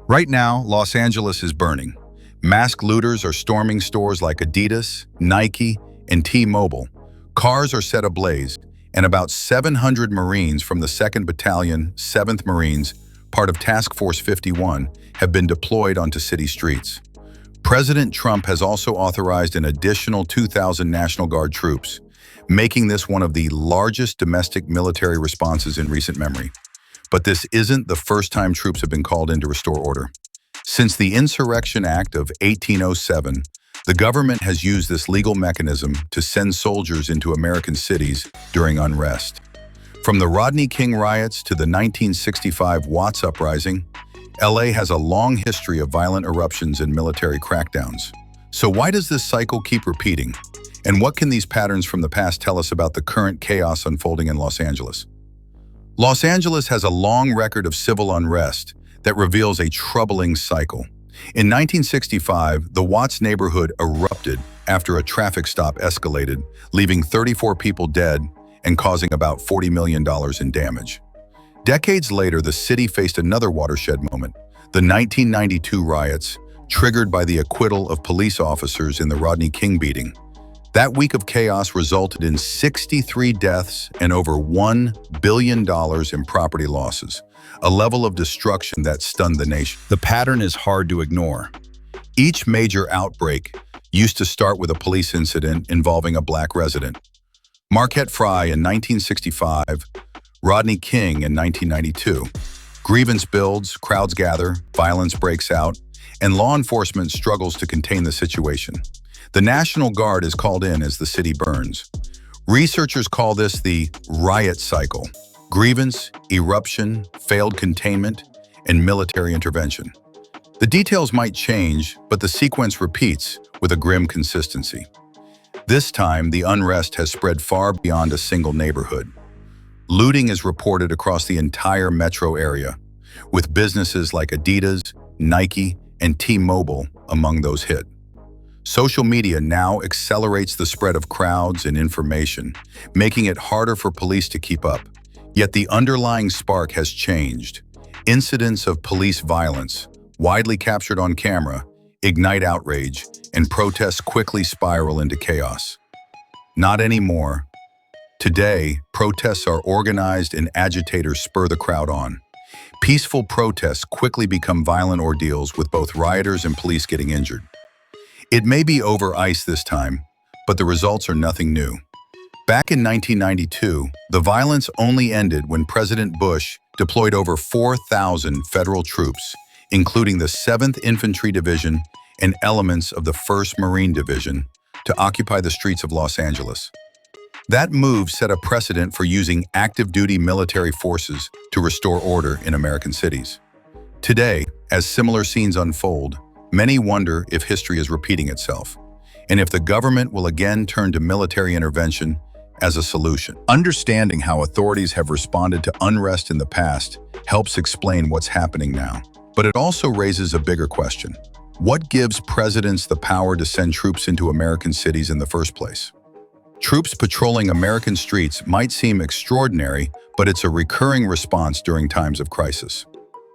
Right now, Los Angeles is burning. Masked looters are storming stores like Adidas, Nike, and T-Mobile. Cars are set ablaze, and about 700 Marines from the 2nd Battalion, 7th Marines, part of Task Force 51, have been deployed onto city streets. President Trump has also authorized an additional 2,000 National Guard troops, making this one of the largest domestic military responses in recent memory. But this isn't the first time troops have been called in to restore order. Since the Insurrection Act of 1807, the government has used this legal mechanism to send soldiers into American cities during unrest. From the Rodney King riots to the 1965 Watts uprising, LA has a long history of violent eruptions and military crackdowns. So why does this cycle keep repeating? And what can these patterns from the past tell us about the current chaos unfolding in Los Angeles? Los Angeles has a long record of civil unrest that reveals a troubling cycle. In 1965, the Watts neighborhood erupted after a traffic stop escalated, leaving 34 people dead and causing about $40 million in damage. Decades later, the city faced another watershed moment, the 1992 riots, triggered by the acquittal of police officers in the Rodney King beating. That week of chaos resulted in 63 deaths and over $1 billion in property losses, a level of destruction that stunned the nation. The pattern is hard to ignore. Each major outbreak used to start with a police incident involving a black resident. Marquette Frye in 1965, Rodney King in 1992. Grievance builds, crowds gather, violence breaks out, and law enforcement struggles to contain the situation. The National Guard is called in as the city burns. Researchers call this the riot cycle: grievance, eruption, failed containment, and military intervention. The details might change, but the sequence repeats with a grim consistency. This time, the unrest has spread far beyond a single neighborhood. Looting is reported across the entire metro area, with businesses like Adidas, Nike, and T-Mobile among those hit. Social media now accelerates the spread of crowds and information, making it harder for police to keep up. Yet the underlying spark has changed. Incidents of police violence, widely captured on camera, ignite outrage, and protests quickly spiral into chaos. Not anymore. Today, protests are organized and agitators spur the crowd on. Peaceful protests quickly become violent ordeals, with both rioters and police getting injured. It may be over ice this time, but the results are nothing new. Back in 1992, the violence only ended when President Bush deployed over 4,000 federal troops, including the 7th Infantry Division and elements of the 1st Marine Division, to occupy the streets of Los Angeles. That move set a precedent for using active-duty military forces to restore order in American cities. Today, as similar scenes unfold, many wonder if history is repeating itself, and if the government will again turn to military intervention as a solution. Understanding how authorities have responded to unrest in the past helps explain what's happening now. But it also raises a bigger question. What gives presidents the power to send troops into American cities in the first place? Troops patrolling American streets might seem extraordinary, but it's a recurring response during times of crisis.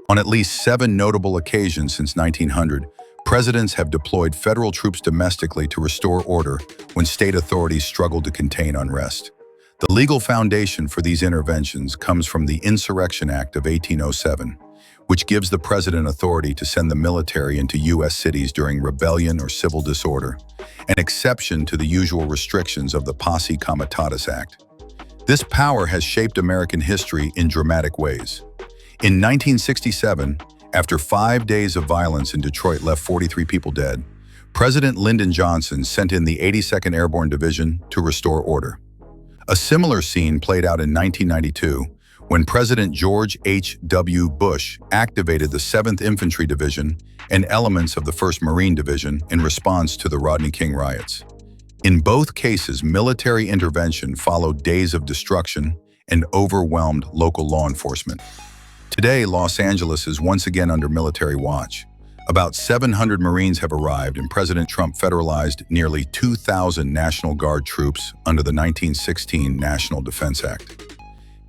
On at least 7 notable occasions since 1900, presidents have deployed federal troops domestically to restore order when state authorities struggled to contain unrest. The legal foundation for these interventions comes from the Insurrection Act of 1807, which gives the president authority to send the military into U.S. cities during rebellion or civil disorder, an exception to the usual restrictions of the Posse Comitatus Act. This power has shaped American history in dramatic ways. In 1967, after 5 days of violence in Detroit left 43 people dead, President Lyndon Johnson sent in the 82nd Airborne Division to restore order. A similar scene played out in 1992 when President George H.W. Bush activated the 7th Infantry Division and elements of the 1st Marine Division in response to the Rodney King riots. In both cases, military intervention followed days of destruction and overwhelmed local law enforcement. Today, Los Angeles is once again under military watch. About 700 Marines have arrived, and President Trump federalized nearly 2,000 National Guard troops under the 1916 National Defense Act.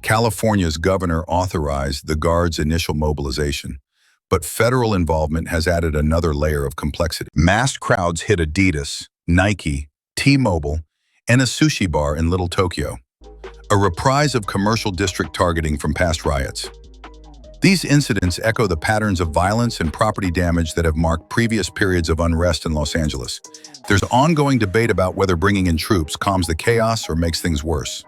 California's governor authorized the Guard's initial mobilization, But federal involvement has added another layer of complexity. Massed crowds hit Adidas, Nike, T-Mobile, and a sushi bar in Little Tokyo. A reprise of commercial district targeting from past riots. These incidents echo the patterns of violence and property damage that have marked previous periods of unrest in Los Angeles. There's ongoing debate about whether bringing in troops calms the chaos or makes things worse.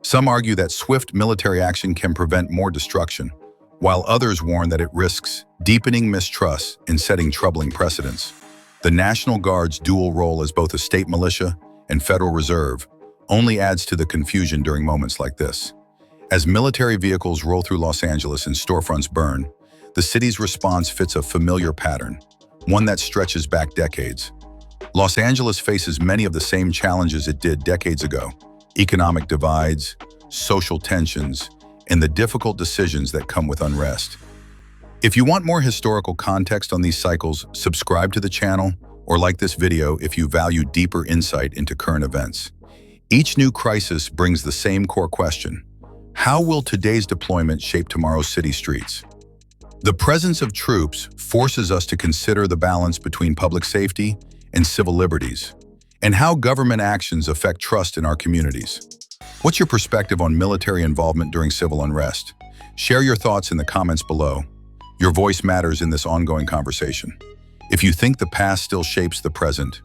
Some argue that swift military action can prevent more destruction, while others warn that it risks deepening mistrust and setting troubling precedents. The National Guard's dual role as both a state militia and Federal Reserve only adds to the confusion during moments like this. As military vehicles roll through Los Angeles and storefronts burn, the city's response fits a familiar pattern, one that stretches back decades. Los Angeles faces many of the same challenges it did decades ago: economic divides, social tensions, and the difficult decisions that come with unrest. If you want more historical context on these cycles, subscribe to the channel or like this video if you value deeper insight into current events. Each new crisis brings the same core question: how will today's deployment shape tomorrow's city streets? The presence of troops forces us to consider the balance between public safety and civil liberties, and how government actions affect trust in our communities. What's your perspective on military involvement during civil unrest? Share your thoughts in the comments below. Your voice matters in this ongoing conversation. If you think the past still shapes the present,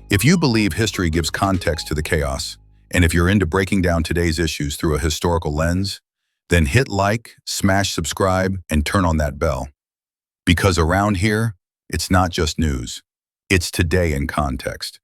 if you believe history gives context to the chaos, and if you're into breaking down today's issues through a historical lens, then hit like, smash subscribe, and turn on that bell. Because around here, it's not just news, it's today in context.